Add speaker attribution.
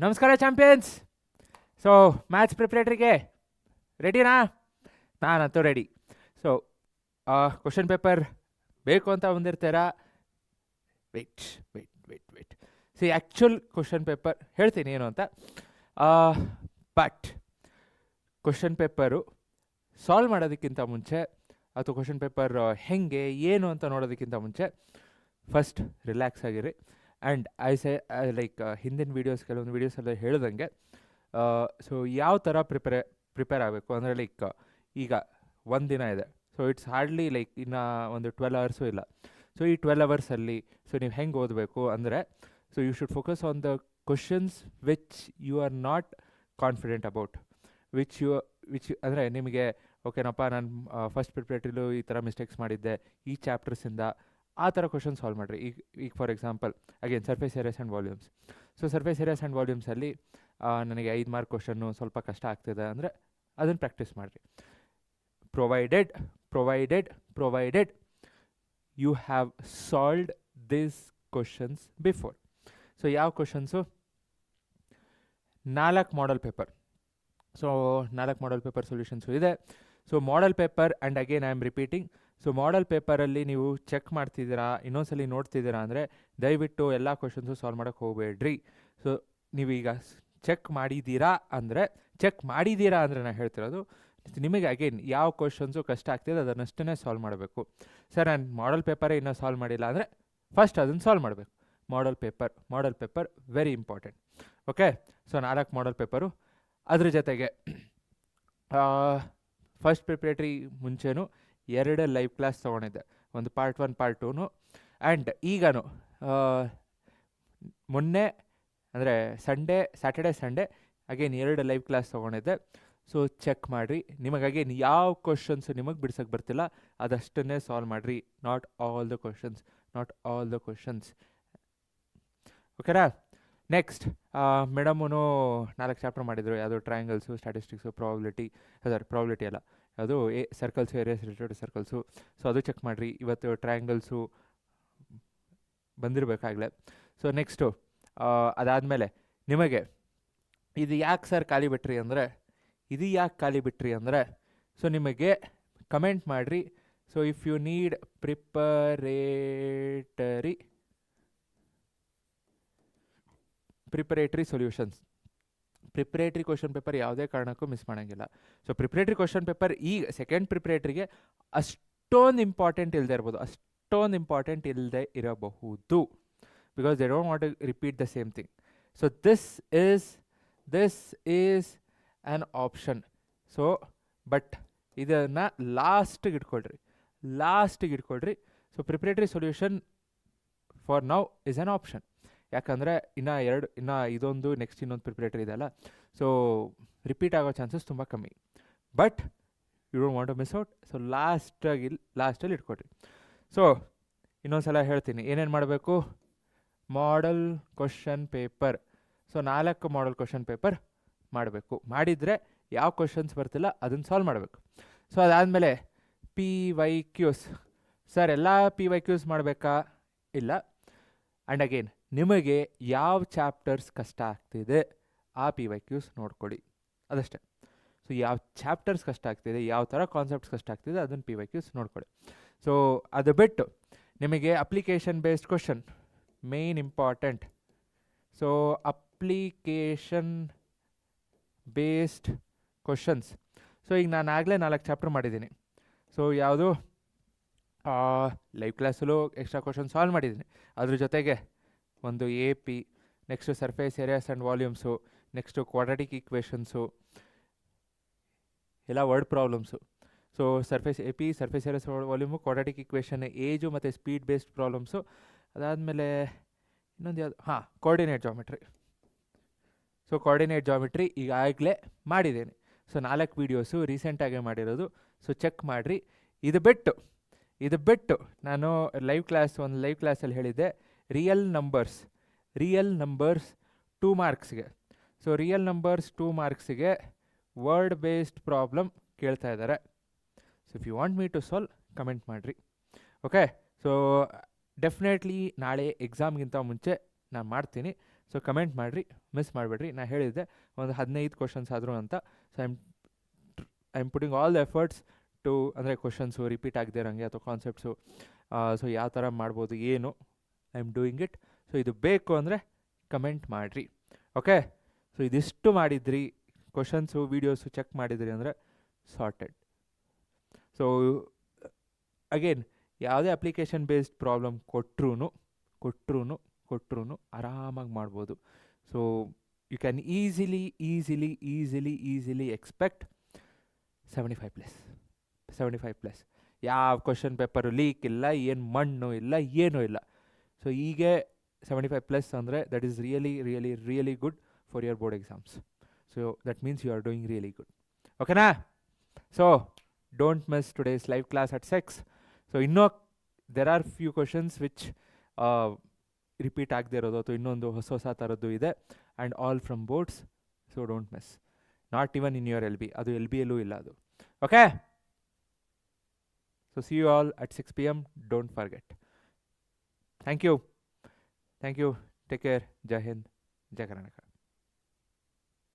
Speaker 1: ನಮಸ್ಕಾರ champions. So maths ಪ್ರಿಪ್ರೇಟ್ರಿಗೆ ರೆಡಿನಾ? ನಾನಂತೂ ರೆಡಿ. ಸೊ ಕ್ವಶನ್ ಪೇಪರ್ ಬೇಕು ಅಂತ ಬಂದಿರ್ತೀರಾ? Wait wait wait wait see actual question paper ಹೇಳ್ತೀನಿ ಏನು ಅಂತ. ಬಟ್ ಕ್ವಶನ್ ಪೇಪರು ಸಾಲ್ವ್ ಮಾಡೋದಕ್ಕಿಂತ ಮುಂಚೆ ಅಥವಾ ಕ್ವಶನ್ ಪೇಪರ್ ಹೆಂಗೆ ಏನು ಅಂತ ನೋಡೋದಕ್ಕಿಂತ ಮುಂಚೆ ಫಸ್ಟ್ ರಿಲ್ಯಾಕ್ಸ್ ಆಗಿರಿ. ಆ್ಯಂಡ್ ಲೈಕ್ ಹಿಂದಿನ ವೀಡಿಯೋಸ್ ಕೆಲವೊಂದು ವೀಡಿಯೋಸಲ್ಲಿ ಹೇಳ್ದಂಗೆ ಸೊ ಯಾವ ಥರ ಪ್ರಿಪೇರ್ ಆಗಬೇಕು ಅಂದರೆ ಲೈಕ್ ಈಗ ಒಂದು ದಿನ ಇದೆ. ಸೊ ಇಟ್ಸ್ ಹಾರ್ಡ್ಲಿ ಲೈಕ್ ಇನ್ನು ಒಂದು 12 ಅವರ್ಸು ಇಲ್ಲ. ಸೊ ಈ 12 ಅವರ್ಸಲ್ಲಿ ಸೊ ನೀವು ಹೆಂಗೆ ಓದಬೇಕು ಅಂದರೆ so you should focus on the questions which you are not confident about, which ಅಂದರೆ ನಿಮಗೆ ಓಕೆನಪ್ಪ ನಾನು ಫಸ್ಟ್ ಪ್ರಿಪ್ರೇಟ್ರಿಲೂ ಈ ಥರ ಮಿಸ್ಟೇಕ್ಸ್ ಮಾಡಿದ್ದೆ ಈ ಚಾಪ್ಟರ್ಸಿಂದ, ಆ ಥರ ಕ್ವಶನ್ ಸಾಲ್ವ್ ಮಾಡಿರಿ. ಈಗ for example again surface areas and volumes. So surface areas and ವಾಲ್ಯೂಮ್ಸಲ್ಲಿ ನನಗೆ 5 ಮಾರ್ಕ್ ಕ್ವಶನ್ನು ಸ್ವಲ್ಪ ಕಷ್ಟ ಆಗ್ತಿದೆ ಅಂದರೆ ಅದನ್ನು ಪ್ರಾಕ್ಟೀಸ್ ಮಾಡಿರಿ. Provided you have solved this questions before. So ಯಾವ questions? 4 model paper. So 4 model paper solutions ಇದೆ. So model paper and again I am repeating. So model ಪೇಪರಲ್ಲಿ ನೀವು ಚೆಕ್ ಮಾಡ್ತಿದ್ದೀರಾ, ಇನ್ನೊಂದ್ಸಲಿ ನೋಡ್ತಿದ್ದೀರಾ ಅಂದರೆ ದಯವಿಟ್ಟು ಎಲ್ಲ ಕ್ವಶನ್ಸು ಸಾಲ್ವ್ ಮಾಡೋಕ್ಕೆ ಹೋಗಬೇಡ್ರಿ. ಸೊ ನೀವೀಗ ಚೆಕ್ ಮಾಡಿದ್ದೀರಾ ಅಂದರೆ ನಾನು ಹೇಳ್ತಿರೋದು ನಿಮಗೆ ಅಗೇನ್ ಯಾವ ಕ್ವಶನ್ಸು ಕಷ್ಟ ಆಗ್ತಿದೆ ಅದನ್ನಷ್ಟೇ ಸಾಲ್ವ್ ಮಾಡಬೇಕು. ಸರ್ ನಾನು ಮಾಡಲ್ ಪೇಪರೇ ಇನ್ನೂ ಸಾಲ್ವ್ ಮಾಡಿಲ್ಲ ಅಂದರೆ ಫಸ್ಟ್ ಅದನ್ನು ಸಾಲ್ವ್ ಮಾಡಬೇಕು. Model paper very important. Okay, so 4 model paper. ಅದ್ರ ಜೊತೆಗೆ ಫಸ್ಟ್ ಪ್ರಿಪ್ರೇಟ್ರಿ ಮುಂಚೆನೂ 2 ಲೈವ್ ಕ್ಲಾಸ್ ತೊಗೊಂಡಿದ್ದೆ, ಒಂದು ಪಾರ್ಟ್ 1 ಪಾರ್ಟ್ 2. ಆ್ಯಂಡ್ ಈಗನು ಮೊನ್ನೆ ಅಂದರೆ Saturday Sunday again 2 live class ತೊಗೊಂಡಿದ್ದೆ. ಸೊ ಚೆಕ್ ಮಾಡಿರಿ. ನಿಮಗೆ ಅಗೇನ್ ಯಾವ ಕ್ವಶನ್ಸ್ ನಿಮಗೆ ಬಿಡ್ಸೋಕ್ಕೆ ಬರ್ತಿಲ್ಲ ಅದಷ್ಟನ್ನೇ ಸಾಲ್ವ್ ಮಾಡಿರಿ. Not all the questions. ಓಕೆನಾ? ನೆಕ್ಸ್ಟ್ ಮೇಡಮೂ 4 ಚಾಪ್ಟರ್ ಮಾಡಿದರು. ಯಾವುದು ಟ್ರಯಾಂಗಲ್ಸು, ಸ್ಟ್ಯಾಟಿಸ್ಟಿಕ್ಸು, ಪ್ರಾಬಿಲಿಟಿ ಅಲ್ಲ, ಅದು circles, areas related circles. So ಅದು ಚೆಕ್ ಮಾಡಿರಿ. ಇವತ್ತು ಟ್ರಯಾಂಗಲ್ಸು ಬಂದಿರಬೇಕಾಗಲೇ. ಸೊ ನೆಕ್ಸ್ಟು ಅದಾದಮೇಲೆ ನಿಮಗೆ ಇದು ಯಾಕೆ ಸರ್ ಖಾಲಿ ಬಿಟ್ರಿ ಅಂದರೆ ಸೊ ನಿಮಗೆ ಕಮೆಂಟ್ ಮಾಡಿರಿ. So if you need preparatory solutions, preparatory question paper ಯಾವುದೇ ಕಾರಣಕ್ಕೂ ಮಿಸ್ ಮಾಡೋಂಗಿಲ್ಲ. ಸೊ ಪ್ರಿಪ್ರೇಟ್ರಿ ಕ್ವಶನ್ ಪೇಪರ್ ಈಗ ಸೆಕೆಂಡ್ ಪ್ರಿಪ್ರೇಟ್ರಿಗೆ ಅಷ್ಟೊಂದು ಇಂಪಾರ್ಟೆಂಟ್ ಇಲ್ಲದೆ ಇರಬಹುದು, because they don't want to repeat the same thing. So this is an option. So but ಇದನ್ನು ಲಾಸ್ಟಿಗೆ ಇಟ್ಕೊಳ್ರಿ. So preparatory solution for now is an option. ಯಾಕಂದರೆ ಇನ್ನು ಇದೊಂದು ನೆಕ್ಸ್ಟ್ ಇನ್ನೊಂದು ಪ್ರಿಪ್ರೇಟರಿ ಇದೆ ಅಲ್ಲ, ಸೊ ರಿಪೀಟ್ ಆಗೋ ಚಾನ್ಸಸ್ ತುಂಬ ಕಮ್ಮಿ. But you don't want to miss out. So ಲಾಸ್ಟಲ್ಲಿ ಇಟ್ಕೊಡ್ರಿ. ಸೊ ಇನ್ನೊಂದು ಸಲ ಹೇಳ್ತೀನಿ ಏನೇನು ಮಾಡಬೇಕು. Model question paper. So 4 model question paper ಮಾಡಬೇಕು. ಮಾಡಿದರೆ ಯಾವ ಕ್ವಶನ್ಸ್ ಬರ್ತಿಲ್ಲ ಅದನ್ನು ಸಾಲ್ವ್ ಮಾಡಬೇಕು. ಸೊ ಅದಾದಮೇಲೆ PYQs. ಸರ್ ಎಲ್ಲ PYQs ಮಾಡಬೇಕಾ? ಇಲ್ಲ. ಆ್ಯಂಡ್ ಅಗೇನ್ ನಿಮಗೆ ಯಾವ ಚಾಪ್ಟರ್ಸ್ ಕಷ್ಟ ಆಗ್ತಿದೆ ಆ PYQs ನೋಡ್ಕೊಳ್ಳಿ, ಅದಷ್ಟೇ. ಸೊ ಯಾವ ಚಾಪ್ಟರ್ಸ್ ಕಷ್ಟ ಆಗ್ತಿದೆ, ಯಾವ ಥರ ಕಾನ್ಸೆಪ್ಟ್ಸ್ ಕಷ್ಟ ಆಗ್ತಿದೆ ಅದನ್ನು PYQs ನೋಡ್ಕೊಳ್ಳಿ. ಸೊ ಅದು ಬಿಟ್ಟು ನಿಮಗೆ application based question main important. So application based questions. So ಈಗ ನಾನು ಆಗಲೇ 4 ಚಾಪ್ಟರ್ ಮಾಡಿದ್ದೀನಿ. ಸೊ ಯಾವುದು ಲೈವ್ ಕ್ಲಾಸಲ್ಲೂ ಎಕ್ಸ್ಟ್ರಾ ಕ್ವಶನ್ ಸಾಲ್ವ್ ಮಾಡಿದ್ದೀನಿ. ಅದ್ರ ಜೊತೆಗೆ ಒಂದು AP, next surface areas and volumes, next quadratic equations, ಎಲ್ಲ word problems. So surface areas volume, quadratic equation, age ಮತ್ತು ಸ್ಪೀಡ್ ಬೇಸ್ಡ್ ಪ್ರಾಬ್ಲಮ್ಸು. ಅದಾದಮೇಲೆ ಇನ್ನೊಂದು ಯಾವುದು, coordinate geometry. So coordinate geometry ಈಗಾಗಲೇ ಮಾಡಿದ್ದೇನೆ. ಸೊ 4 ವೀಡಿಯೋಸು ರೀಸೆಂಟಾಗೇ ಮಾಡಿರೋದು. ಸೊ ಚೆಕ್ ಮಾಡಿರಿ. ಇದು ಬಿಟ್ಟು ನಾನು ಒಂದು ಲೈವ್ ಕ್ಲಾಸಲ್ಲಿ ಹೇಳಿದ್ದೆ ರಿಯಲ್ ನಂಬರ್ಸ್ 2 ಮಾರ್ಕ್ಸ್ಗೆ. ಸೊ ರಿಯಲ್ ನಂಬರ್ಸ್ 2 ಮಾರ್ಕ್ಸಿಗೆ ವರ್ಡ್ ಬೇಸ್ಡ್ ಪ್ರಾಬ್ಲಮ್ ಕೇಳ್ತಾ ಇದ್ದಾರೆ. So if you want me to solve comment ಮಾಡಿರಿ. ಓಕೆ, ಸೊ ಡೆಫಿನೆಟ್ಲಿ ನಾಳೆ ಎಕ್ಸಾಮ್ಗಿಂತ ಮುಂಚೆ ನಾನು ಮಾಡ್ತೀನಿ. ಸೊ ಕಮೆಂಟ್ ಮಾಡಿರಿ, ಮಿಸ್ ಮಾಡಬೇಡ್ರಿ. ನಾನು ಹೇಳಿದ್ದೆ ಒಂದು 15 ಕ್ವಶನ್ಸ್ ಆದರೂ ಅಂತ. So I am putting all the efforts to, ಅಂದರೆ ಕ್ವಶನ್ಸು ರಿಪೀಟ್ ಆಗದೆ ಇರೋಂಗೆ ಅಥವಾ ಕಾನ್ಸೆಪ್ಟ್ಸು, ಸೊ ಯಾವ ಥರ ಮಾಡ್ಬೋದು ಏನು, I am doing it. So ಇದು ಬೇಕು ಅಂದರೆ ಕಮೆಂಟ್ ಮಾಡಿರಿ. ಓಕೆ, ಸೊ ಇದಿಷ್ಟು ಮಾಡಿದ್ರಿ, ಕ್ವಶನ್ಸು ವೀಡಿಯೋಸು ಚೆಕ್ ಮಾಡಿದ್ರಿ ಅಂದರೆ ಸಾರ್ಟೆಡ್. ಸೊ ಅಗೇನ್ ಯಾವುದೇ ಅಪ್ಲಿಕೇಶನ್ ಬೇಸ್ಡ್ ಪ್ರಾಬ್ಲಮ್ ಕೊಟ್ಟರು ಆರಾಮಾಗಿ ಮಾಡ್ಬೋದು. So you can easily expect 75+. ಯಾವ ಕ್ವಶನ್ ಪೇಪರು ಲೀಕ್ ಇಲ್ಲ, ಏನು ಮಣ್ಣು ಇಲ್ಲ, ಏನೂ ಇಲ್ಲ. ಸೊ ಹೀಗೆ 75+ ಅಂದರೆ that is really good for your board exams. So that means you are doing really good. ಓಕೆನಾ? So don't miss today's live class at 6. So ಇನ್ನೂ there are few questions which repeat ಆಗದೆ ಇರೋದು ಅಥವಾ ಇನ್ನೊಂದು ಹೊಸ ಥರದ್ದು ಇದೆ, and all from boards. So don't miss, not even in your LB. ಅದು LBಯಲ್ಲೂ ಇಲ್ಲ ಅದು. Okay, so see you all at 6 PM. Don't forget. Thank you. Take care. Jai Hind, Jai Karnataka.